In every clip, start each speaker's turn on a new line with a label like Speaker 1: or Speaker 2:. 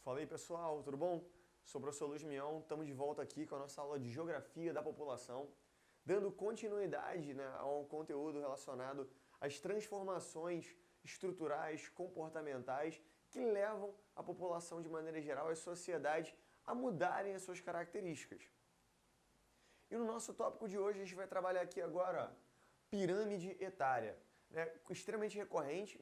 Speaker 1: Fala aí pessoal, tudo bom? Sou o professor Luiz Mion, estamos de volta aqui com a nossa aula de Geografia da População, dando continuidade, ao conteúdo relacionado às transformações estruturais, comportamentais que levam a população de maneira geral, as sociedades, a mudarem as suas características. E no nosso tópico de hoje a gente vai trabalhar aqui agora pirâmide etária. Extremamente recorrente,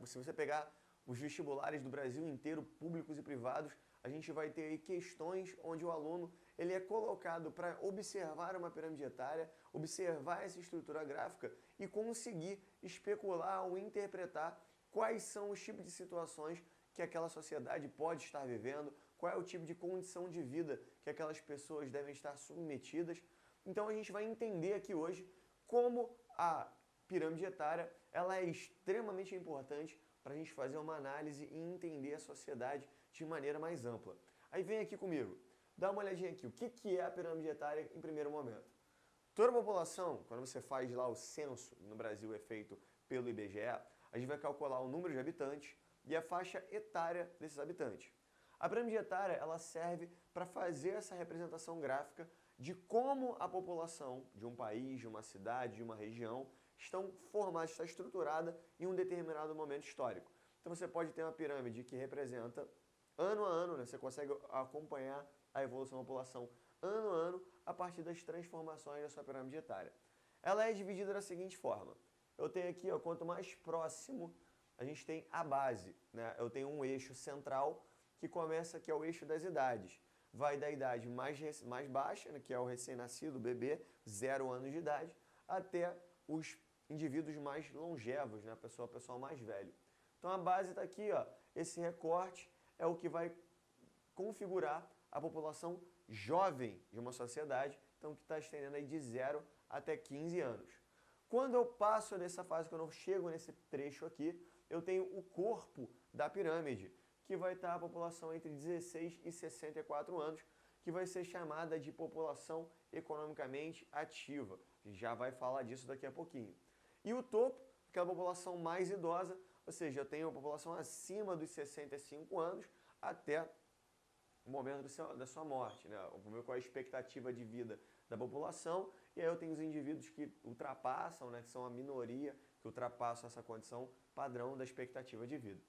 Speaker 1: se você pegar os vestibulares do Brasil inteiro, públicos e privados, a gente vai ter aí questões onde o aluno ele é colocado para observar uma pirâmide etária, observar essa estrutura gráfica e conseguir especular ou interpretar quais são os tipos de situações que aquela sociedade pode estar vivendo, qual é o tipo de condição de vida que aquelas pessoas devem estar submetidas. Então a gente vai entender aqui hoje como a pirâmide etária ela é extremamente importante para a gente fazer uma análise e entender a sociedade de maneira mais ampla. Aí vem aqui comigo, dá uma olhadinha aqui, o que é a pirâmide etária em primeiro momento? Toda a população, quando você faz lá o censo, no Brasil é feito pelo IBGE, a gente vai calcular o número de habitantes e a faixa etária desses habitantes. A pirâmide etária ela serve para fazer essa representação gráfica de como a população de um país, de uma cidade, de uma região estão formadas, está estruturada em um determinado momento histórico. Então você pode ter uma pirâmide que representa ano a ano, você consegue acompanhar a evolução da população ano a ano a partir das transformações da sua pirâmide etária. Ela é dividida da seguinte forma. Eu tenho aqui, quanto mais próximo, a gente tem a base. Eu tenho um eixo central que começa, que é o eixo das idades. Vai da idade mais baixa, que é o recém-nascido, o bebê, 0 anos de idade, até os indivíduos mais longevos, o pessoal mais velho. Então a base está aqui, esse recorte é o que vai configurar a população jovem de uma sociedade, então que está estendendo aí de 0 até 15 anos. Quando eu passo dessa fase, quando eu chego nesse trecho aqui, eu tenho o corpo da pirâmide, que vai estar a população entre 16 e 64 anos, que vai ser chamada de população economicamente ativa. A gente já vai falar disso daqui a pouquinho. E o topo, aquela população mais idosa, ou seja, eu tenho a população acima dos 65 anos até o momento da sua morte, qual é a expectativa de vida da população, e aí eu tenho os indivíduos que ultrapassam, que são a minoria, que ultrapassam essa condição padrão da expectativa de vida.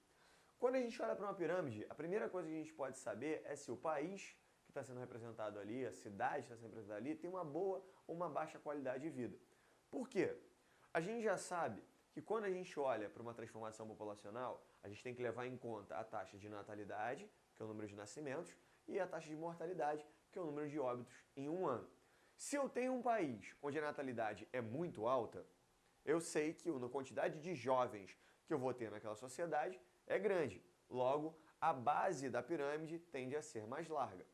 Speaker 1: Quando a gente olha para uma pirâmide, a primeira coisa que a gente pode saber é se o país que está sendo representado ali, a cidade que está sendo representada ali, tem uma boa ou uma baixa qualidade de vida. Por quê? A gente já sabe que quando a gente olha para uma transformação populacional, a gente tem que levar em conta a taxa de natalidade, que é o número de nascimentos, e a taxa de mortalidade, que é o número de óbitos em um ano. Se eu tenho um país onde a natalidade é muito alta, eu sei que a quantidade de jovens que eu vou ter naquela sociedade é grande. Logo, a base da pirâmide tende a ser mais larga.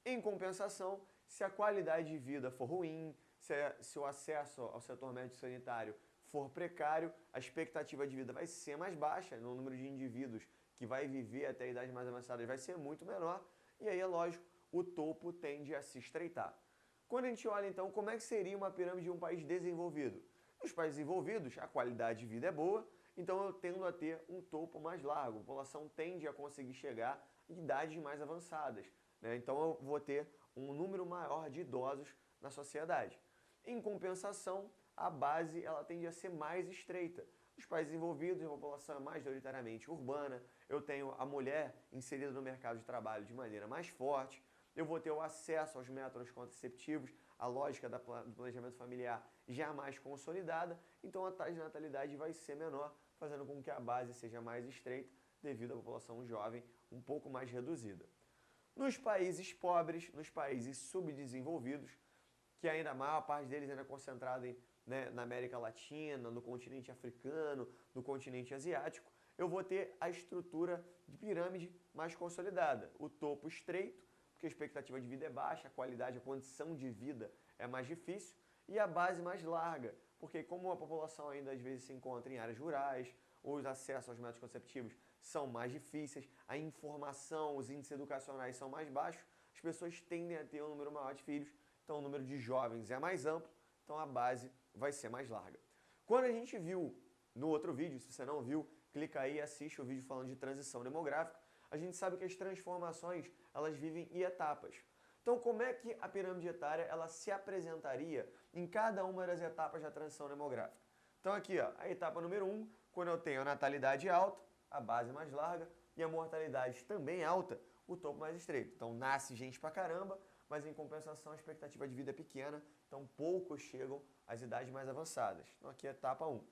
Speaker 1: Em compensação, se a qualidade de vida for ruim, se o acesso ao setor médico sanitário for precário, a expectativa de vida vai ser mais baixa, o número de indivíduos que vai viver até a idade mais avançada vai ser muito menor, e aí é lógico, o topo tende a se estreitar. Quando a gente olha então como é que seria uma pirâmide de um país desenvolvido? Nos países desenvolvidos, a qualidade de vida é boa, então eu tendo a ter um topo mais largo, a população tende a conseguir chegar em idades mais avançadas. Então eu vou ter um número maior de idosos na sociedade. Em compensação, a base ela tende a ser mais estreita. Nos países envolvidos, a população é majoritariamente urbana, eu tenho a mulher inserida no mercado de trabalho de maneira mais forte, eu vou ter o acesso aos métodos contraceptivos, a lógica do planejamento familiar já mais consolidada, então a taxa de natalidade vai ser menor, fazendo com que a base seja mais estreita, devido à população jovem um pouco mais reduzida. Nos países pobres, nos países subdesenvolvidos, que ainda a maior parte deles ainda é concentrada na América Latina, no continente africano, no continente asiático, eu vou ter a estrutura de pirâmide mais consolidada. O topo estreito, porque a expectativa de vida é baixa, a qualidade, a condição de vida é mais difícil, e a base mais larga, porque como a população ainda às vezes se encontra em áreas rurais, os acessos aos métodos contraceptivos são mais difíceis, a informação, os índices educacionais são mais baixos, as pessoas tendem a ter um número maior de filhos, então o número de jovens é mais amplo, então a base vai ser mais larga. Quando a gente viu no outro vídeo, se você não viu, clica aí e assiste o vídeo falando de transição demográfica, a gente sabe que as transformações, elas vivem em etapas. Então, como é que a pirâmide etária ela se apresentaria em cada uma das etapas da transição demográfica? Então, aqui, ó, a etapa número 1, quando eu tenho a natalidade alta, a base mais larga, e a mortalidade também alta, o topo mais estreito. Então, nasce gente pra caramba, mas em compensação a expectativa de vida é pequena, então poucos chegam às idades mais avançadas. Então, aqui é a etapa 1.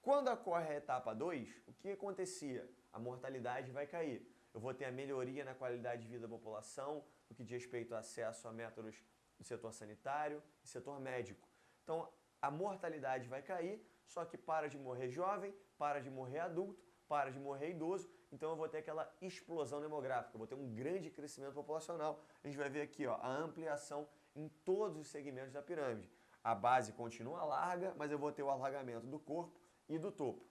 Speaker 1: Quando ocorre a etapa 2, o que acontecia? A mortalidade vai cair. Eu vou ter a melhoria na qualidade de vida da população, no que diz respeito ao acesso a métodos do setor sanitário e setor médico. Então, a mortalidade vai cair, só que para de morrer jovem, para de morrer adulto, para de morrer idoso, então eu vou ter aquela explosão demográfica, eu vou ter um grande crescimento populacional. A gente vai ver aqui, ó, a ampliação em todos os segmentos da pirâmide. A base continua larga, mas eu vou ter o alargamento do corpo e do topo.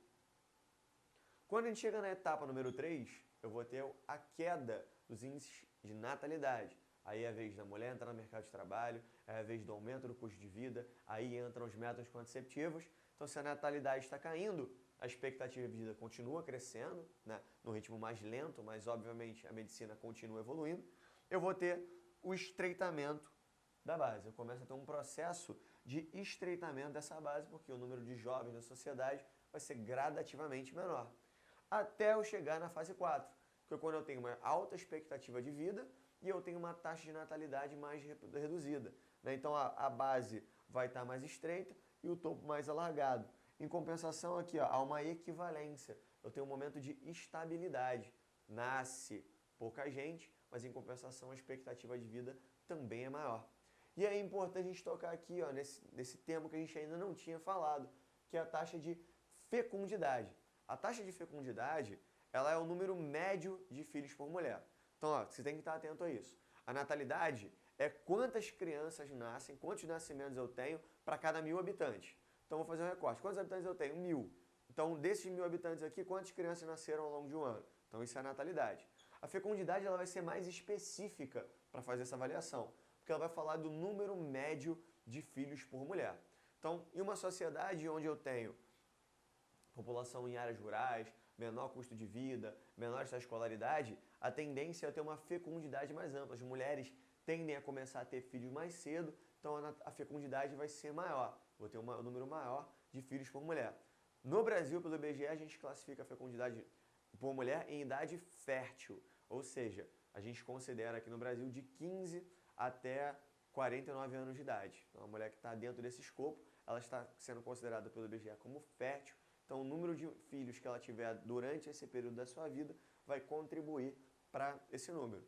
Speaker 1: Quando a gente chega na etapa número 3, eu vou ter a queda dos índices de natalidade. Aí é a vez da mulher entrar no mercado de trabalho, é a vez do aumento do custo de vida, aí entram os métodos contraceptivos. Então, se a natalidade está caindo, a expectativa de vida continua crescendo, né, no ritmo mais lento, mas obviamente a medicina continua evoluindo. Eu vou ter o estreitamento da base. Eu começo a ter um processo de estreitamento dessa base, porque o número de jovens na sociedade vai ser gradativamente menor. Até eu chegar na fase 4, que é quando eu tenho uma alta expectativa de vida e eu tenho uma taxa de natalidade mais reduzida, né? Então a base vai estar mais estreita e o topo mais alargado. Em compensação aqui, ó, há uma equivalência. Eu tenho um momento de estabilidade. Nasce pouca gente, mas em compensação a expectativa de vida também é maior. E é importante a gente tocar aqui, ó, nesse termo que a gente ainda não tinha falado, que é a taxa de fecundidade. A taxa de fecundidade, ela é o número médio de filhos por mulher. Então, ó, você tem que estar atento a isso. A natalidade é quantas crianças nascem, quantos nascimentos eu tenho para cada 1.000 habitantes. Então, vou fazer um recorte. Quantos habitantes eu tenho? 1.000. Então, desses 1.000 habitantes aqui, quantas crianças nasceram ao longo de um ano? Então, isso é a natalidade. A fecundidade ela vai ser mais específica para fazer essa avaliação, porque ela vai falar do número médio de filhos por mulher. Então, em uma sociedade onde eu tenho população em áreas rurais, menor custo de vida, menor escolaridade, a tendência é ter uma fecundidade mais ampla. As mulheres tendem a começar a ter filhos mais cedo, então a fecundidade vai ser maior. Vou ter um número maior de filhos por mulher. No Brasil, pelo IBGE, a gente classifica a fecundidade por mulher em idade fértil, ou seja, a gente considera aqui no Brasil de 15 até 49 anos de idade. Então, a mulher que está dentro desse escopo, ela está sendo considerada pelo IBGE como fértil. Então, o número de filhos que ela tiver durante esse período da sua vida vai contribuir para esse número.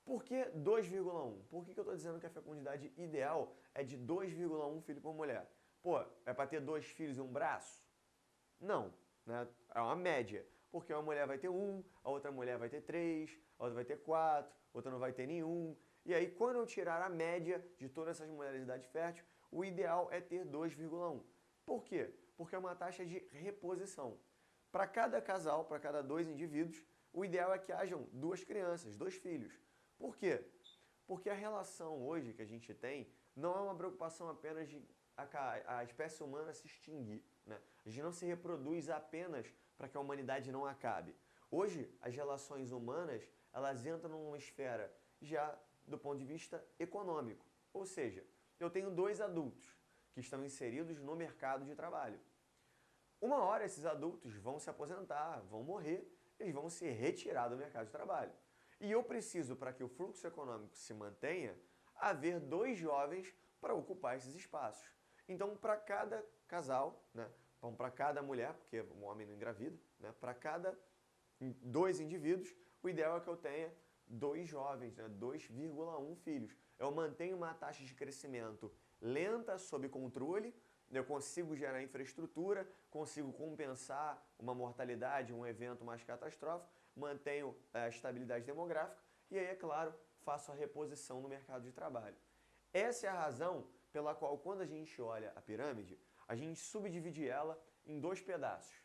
Speaker 1: Por que 2,1? Por que eu estou dizendo que a fecundidade ideal é de 2,1 filho por mulher? Pô, é para ter 2 filhos e um braço? Não, né? É uma média. Porque uma mulher vai ter 1, a outra mulher vai ter 3, a outra vai ter 4, a outra não vai ter nenhum. E aí, quando eu tirar a média de todas essas mulheres de idade fértil, o ideal é ter 2,1. Por quê? Porque é uma taxa de reposição. Para cada casal, para cada 2 indivíduos, o ideal é que hajam 2 crianças, 2 filhos. Por quê? Porque a relação hoje que a gente tem não é uma preocupação apenas de a espécie humana se extinguir, né? A gente não se reproduz apenas para que a humanidade não acabe. Hoje, as relações humanas, elas entram numa esfera já do ponto de vista econômico. Ou seja, eu tenho 2 adultos que estão inseridos no mercado de trabalho. Uma hora esses adultos vão se aposentar, vão morrer, eles vão se retirar do mercado de trabalho. E eu preciso, para que o fluxo econômico se mantenha, haver 2 jovens para ocupar esses espaços. Então, para cada casal, né, então, para cada mulher, porque o homem não engravida, né, para cada 2 indivíduos, o ideal é que eu tenha 2 jovens, né, 2,1 filhos. Eu mantenho uma taxa de crescimento lenta, sob controle, eu consigo gerar infraestrutura, consigo compensar uma mortalidade, um evento mais catastrófico, mantenho a estabilidade demográfica e aí, é claro, faço a reposição no mercado de trabalho. Essa é a razão pela qual, quando a gente olha a pirâmide, a gente subdivide ela em 2 pedaços.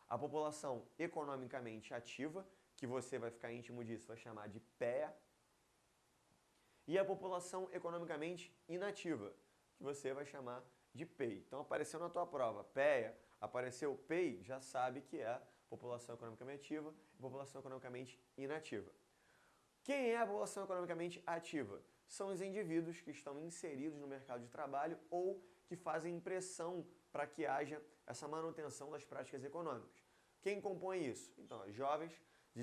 Speaker 1: A população economicamente ativa, que você vai ficar íntimo disso, vai chamar de PEA, e a população economicamente inativa, que você vai chamar de PEI. Então, apareceu na tua prova PEA, apareceu PEI, já sabe que é a população economicamente ativa e população economicamente inativa. Quem é a população economicamente ativa? São os indivíduos que estão inseridos no mercado de trabalho ou que fazem pressão para que haja essa manutenção das práticas econômicas. Quem compõe isso? Então, jovens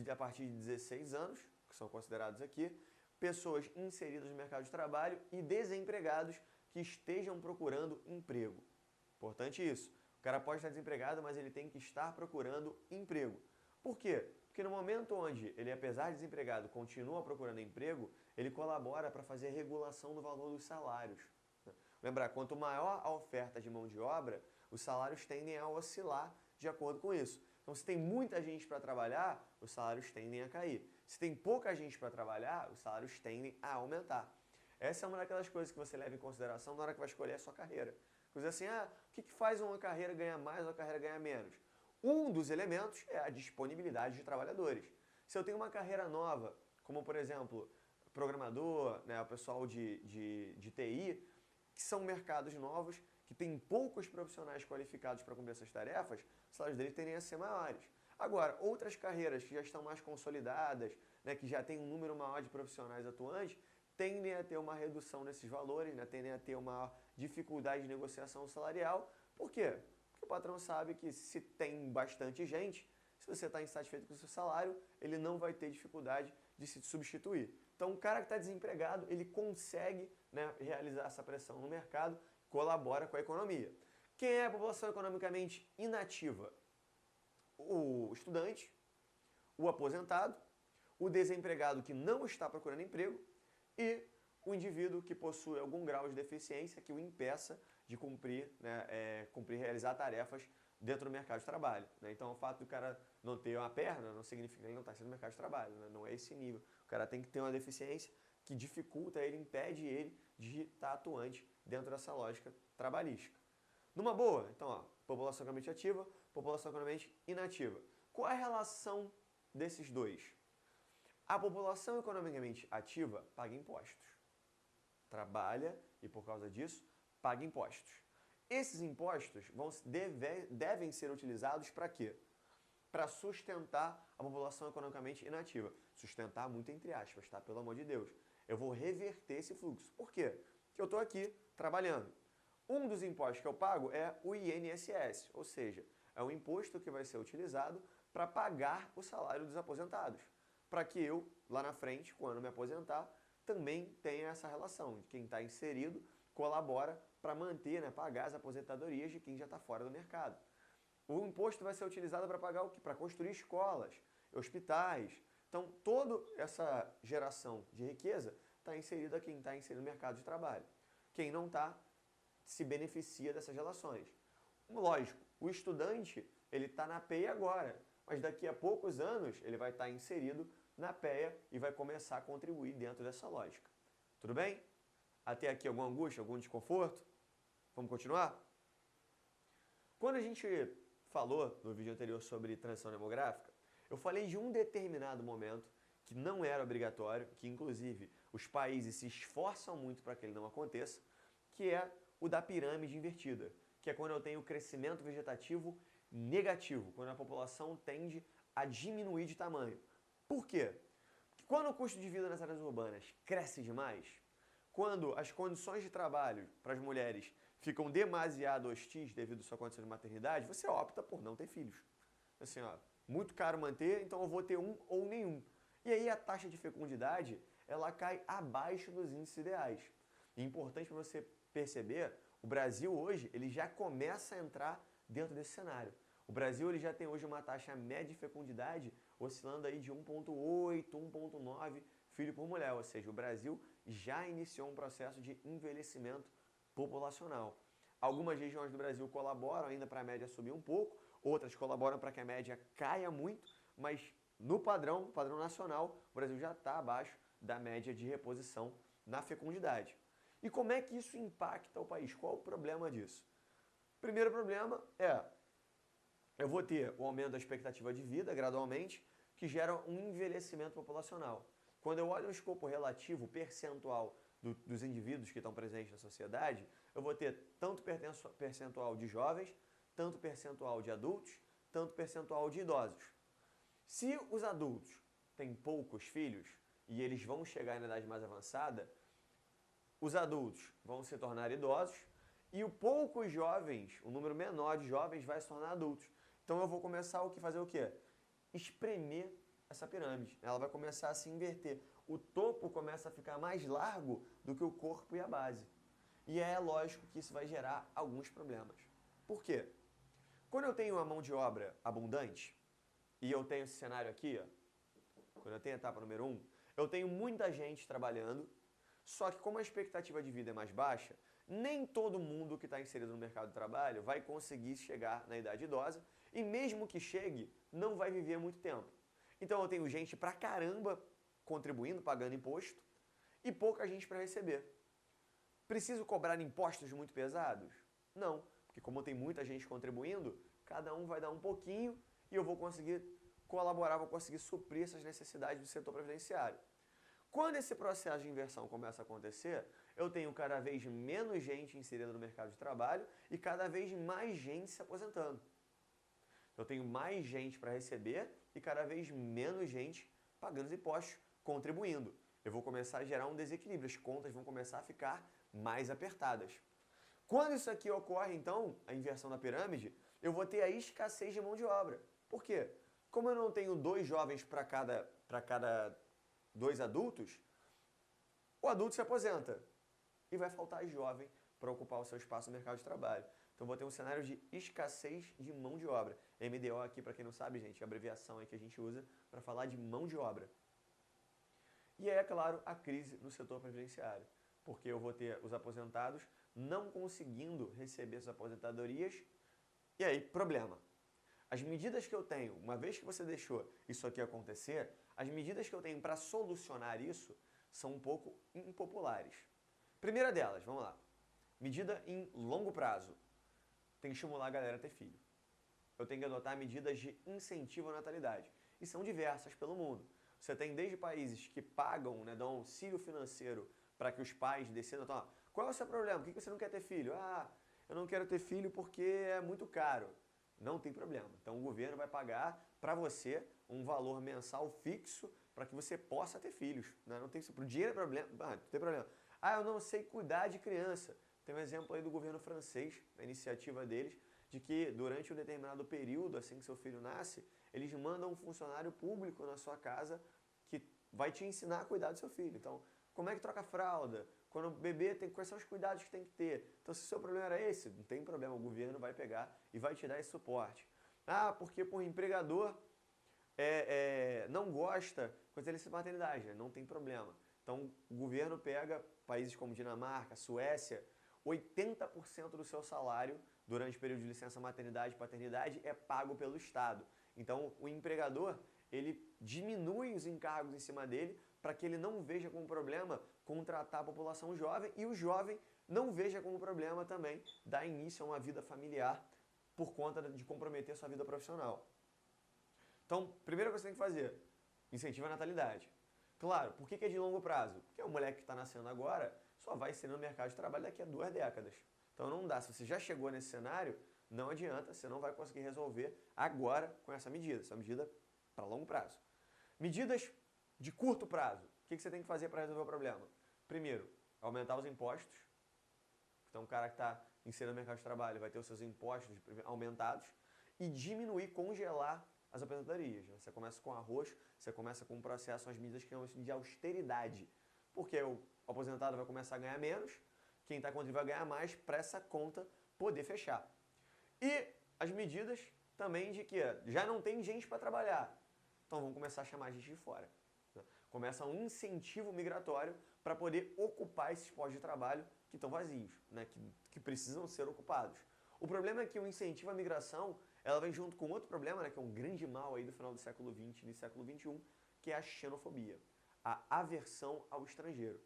Speaker 1: a partir de 16 anos, que são considerados aqui, pessoas inseridas no mercado de trabalho e desempregados que estejam procurando emprego. Importante isso. O cara pode estar desempregado, mas ele tem que estar procurando emprego. Por quê? Porque no momento onde ele, apesar de desempregado, continua procurando emprego, ele colabora para fazer a regulação do valor dos salários. Lembrar, quanto maior a oferta de mão de obra, os salários tendem a oscilar de acordo com isso. Então, se tem muita gente para trabalhar, os salários tendem a cair. Se tem pouca gente para trabalhar, os salários tendem a aumentar. Essa é uma daquelas coisas que você leva em consideração na hora que vai escolher a sua carreira. Coisa assim, o que faz uma carreira ganhar mais ou uma carreira ganhar menos? Um dos elementos é a disponibilidade de trabalhadores. Se eu tenho uma carreira nova, como por exemplo, programador, né, o pessoal de TI, que são mercados novos, que tem poucos profissionais qualificados para cumprir essas tarefas, os salários deles tendem a ser maiores. Agora, outras carreiras que já estão mais consolidadas, né, que já tem um número maior de profissionais atuantes, tendem a ter uma redução nesses valores, né, tendem a ter uma dificuldade de negociação salarial. Por quê? Porque o patrão sabe que se tem bastante gente, se você está insatisfeito com o seu salário, ele não vai ter dificuldade de se substituir. Então, o cara que está desempregado, ele consegue, né, realizar essa pressão no mercado, colabora com a economia. Quem é a população economicamente inativa? O estudante, o aposentado, o desempregado que não está procurando emprego e o indivíduo que possui algum grau de deficiência que o impeça de cumprir, né, realizar tarefas dentro do mercado de trabalho. Né? Então, o fato do cara não ter uma perna não significa que ele não está sendo no mercado de trabalho, né? Não é esse nível. O cara tem que ter uma deficiência que dificulta ele, impede ele de estar atuante dentro dessa lógica trabalhística. Numa boa, então, população economicamente ativa, população economicamente inativa. Qual é a relação desses dois? A população economicamente ativa paga impostos. Trabalha e, por causa disso, paga impostos. Esses impostos devem ser utilizados para quê? Para sustentar a população economicamente inativa. Sustentar muito entre aspas, tá? Pelo amor de Deus. Eu vou reverter esse fluxo. Por quê? Porque eu estou aqui trabalhando. Um dos impostos que eu pago é o INSS, ou seja, é um imposto que vai ser utilizado para pagar o salário dos aposentados. Para que eu, lá na frente, quando me aposentar, também tenha essa relação de quem está inserido colabora para manter, né, pagar as aposentadorias de quem já está fora do mercado. O imposto vai ser utilizado para pagar o quê? Para construir escolas, hospitais. Então, toda essa geração de riqueza está inserida quem está inserido no mercado de trabalho. Quem não está, se beneficia dessas relações. Lógico, o estudante, ele está na PEA agora, mas daqui a poucos anos ele vai estar inserido na PEA e vai começar a contribuir dentro dessa lógica. Tudo bem? Até aqui alguma angústia, algum desconforto? Vamos continuar? Quando a gente falou no vídeo anterior sobre transição demográfica, eu falei de um determinado momento que não era obrigatório, que inclusive os países se esforçam muito para que ele não aconteça, que é o da pirâmide invertida, que é quando eu tenho crescimento vegetativo negativo, quando a população tende a diminuir de tamanho. Por quê? Porque quando o custo de vida nas áreas urbanas cresce demais, quando as condições de trabalho para as mulheres ficam demasiado hostis devido à sua condição de maternidade, você opta por não ter filhos. Assim, muito caro manter, então eu vou ter um ou nenhum. E aí a taxa de fecundidade, ela cai abaixo dos índices ideais. E é importante para você perceber, o Brasil hoje, ele já começa a entrar dentro desse cenário. O Brasil ele já tem hoje uma taxa média de fecundidade oscilando aí de 1,8, 1,9 filho por mulher, ou seja, o Brasil já iniciou um processo de envelhecimento populacional. Algumas regiões do Brasil colaboram ainda para a média subir um pouco, outras colaboram para que a média caia muito, mas no padrão nacional, o Brasil já está abaixo da média de reposição na fecundidade. E como é que isso impacta o país? Qual o problema disso? O primeiro problema é, eu vou ter o aumento da expectativa de vida gradualmente, que gera um envelhecimento populacional. Quando eu olho o escopo relativo, percentual dos indivíduos que estão presentes na sociedade, eu vou ter tanto percentual de jovens, tanto percentual de adultos, tanto percentual de idosos. Se os adultos têm poucos filhos e eles vão chegar na idade mais avançada, os adultos vão se tornar idosos e o poucos jovens, o número menor de jovens vai se tornar adultos. Então eu vou começar fazer o quê? Espremer essa pirâmide. Ela vai começar a se inverter. O topo começa a ficar mais largo do que o corpo e a base. E é lógico que isso vai gerar alguns problemas. Por quê? Quando eu tenho uma mão de obra abundante, e eu tenho esse cenário aqui, ó, quando eu tenho a etapa número 1, eu tenho muita gente trabalhando, só que como a expectativa de vida é mais baixa, nem todo mundo que está inserido no mercado de trabalho vai conseguir chegar na idade idosa, e mesmo que chegue, não vai viver muito tempo. Então eu tenho gente pra caramba contribuindo, pagando imposto, e pouca gente para receber. Preciso cobrar impostos muito pesados? Não, porque como tem muita gente contribuindo, cada um vai dar um pouquinho e eu vou conseguir colaborar, vou conseguir suprir essas necessidades do setor previdenciário. Quando esse processo de inversão começa a acontecer, eu tenho cada vez menos gente inserida no mercado de trabalho e cada vez mais gente se aposentando. Eu tenho mais gente para receber e cada vez menos gente pagando os impostos, contribuindo. Eu vou começar a gerar um desequilíbrio, as contas vão começar a ficar mais apertadas. Quando isso aqui ocorre, então, a inversão da pirâmide, eu vou ter a escassez de mão de obra. Por quê? Como eu não tenho 2 jovens para cada 2 adultos, o adulto se aposenta e vai faltar jovem para ocupar o seu espaço no mercado de trabalho. Então, vou ter um cenário de escassez de mão de obra. MDO aqui, para quem não sabe, gente, é a abreviação aí que a gente usa para falar de mão de obra. E aí, é claro, a crise no setor previdenciário, porque eu vou ter os aposentados não conseguindo receber suas aposentadorias, e aí, problema. As medidas que eu tenho, uma vez que você deixou isso aqui acontecer, as medidas que eu tenho para solucionar isso são um pouco impopulares. Primeira delas, vamos lá. Medida em longo prazo. Tem que estimular a galera a ter filho. Eu tenho que adotar medidas de incentivo à natalidade. E são diversas pelo mundo. Você tem desde países que pagam, né, dão auxílio financeiro para que os pais decidam, então, qual é o seu problema? Por que você não quer ter filho? Ah, eu não quero ter filho porque é muito caro. Não tem problema. Então o governo vai pagar para você um valor mensal fixo para que você possa ter filhos. Né? Não tem, pro dinheiro é problema. Ah, não tem problema. Ah, eu não sei cuidar de criança. Tem um exemplo aí do governo francês, a iniciativa deles, de que durante um determinado período, assim que seu filho nasce, eles mandam um funcionário público na sua casa que vai te ensinar a cuidar do seu filho. Então, como é que troca a fralda? Quando o bebê tem, quais são os cuidados que tem que ter? Então, se o seu problema era esse, não tem problema, o governo vai pegar e vai te dar esse suporte. Ah, porque o empregador não gosta com a licença de maternidade, né? Não tem problema. Então, o governo pega países como Dinamarca, Suécia, 80% do seu salário durante o período de licença maternidade e paternidade é pago pelo Estado. Então, o empregador, ele diminui os encargos em cima dele para que ele não veja como problema contratar a população jovem e o jovem não veja como problema também dar início a uma vida familiar por conta de comprometer sua vida profissional. Então, primeira coisa que você tem que fazer, incentiva a natalidade. Claro, por que é de longo prazo? Porque o moleque que está nascendo agora só vai ser no mercado de trabalho daqui a 2 décadas. Então não dá, se você já chegou nesse cenário, não adianta, você não vai conseguir resolver agora com essa medida para longo prazo. Medidas de curto prazo, o que você tem que fazer para resolver o problema? Primeiro, aumentar os impostos. Então o cara que está inserido no mercado de trabalho vai ter os seus impostos aumentados e diminuir, congelar as aposentadorias. Você começa com arroz, você começa com um processo, as medidas que chamam de austeridade. Porque o aposentado vai começar a ganhar menos, quem está contribuindo vai ganhar mais para essa conta poder fechar. E as medidas também de que já não tem gente para trabalhar. Então vamos começar a chamar gente de fora. Começa um incentivo migratório para poder ocupar esses postos de trabalho que estão vazios, né, que precisam ser ocupados. O problema é que o incentivo à migração, ela vem junto com outro problema, né, que é um grande mal aí do final do século XX e do século XXI, que é a xenofobia, a aversão ao estrangeiro.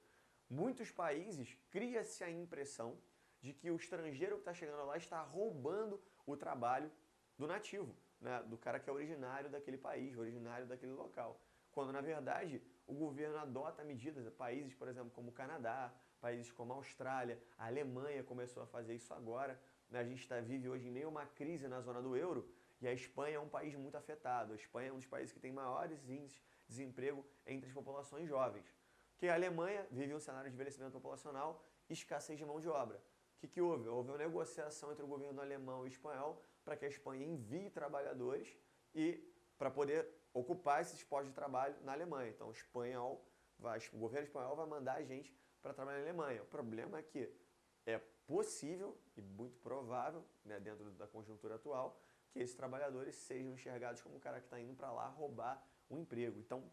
Speaker 1: Muitos países cria-se a impressão de que o estrangeiro que está chegando lá está roubando o trabalho do nativo, né, do cara que é originário daquele país, originário daquele local. Quando, na verdade, o governo adota medidas, países, por exemplo, como o Canadá, países como a Austrália, a Alemanha começou a fazer isso agora, né, a gente vive hoje em meio a uma crise na zona do euro, E a Espanha é um país muito afetado. A Espanha é um dos países que tem maiores índices de desemprego entre as populações jovens. Porque a Alemanha vive um cenário de envelhecimento populacional e escassez de mão de obra. O que houve? Houve uma negociação entre o governo alemão e espanhol para que a Espanha envie trabalhadores e para poder ocupar esses postos de trabalho na Alemanha. Então, o governo espanhol vai mandar a gente para trabalhar na Alemanha. O problema é que é possível e muito provável, né, dentro da conjuntura atual, que esses trabalhadores sejam enxergados como o cara que está indo para lá roubar um emprego. Então,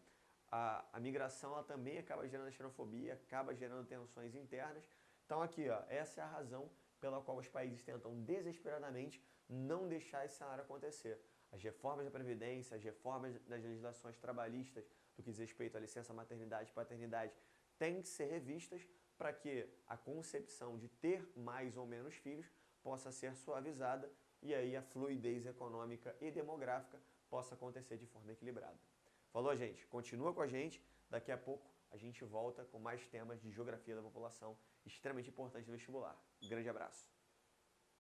Speaker 1: a migração ela também acaba gerando xenofobia, acaba gerando tensões internas. Então, aqui, ó, essa é a razão pela qual os países tentam desesperadamente não deixar esse cenário acontecer. As reformas da Previdência, as reformas das legislações trabalhistas, do que diz respeito à licença maternidade e paternidade, têm que ser revistas para que a concepção de ter mais ou menos filhos possa ser suavizada e aí a fluidez econômica e demográfica possa acontecer de forma equilibrada. Falou, gente? Continua com a gente. Daqui a pouco a gente volta com mais temas de geografia da população extremamente importantes no vestibular. Um grande abraço.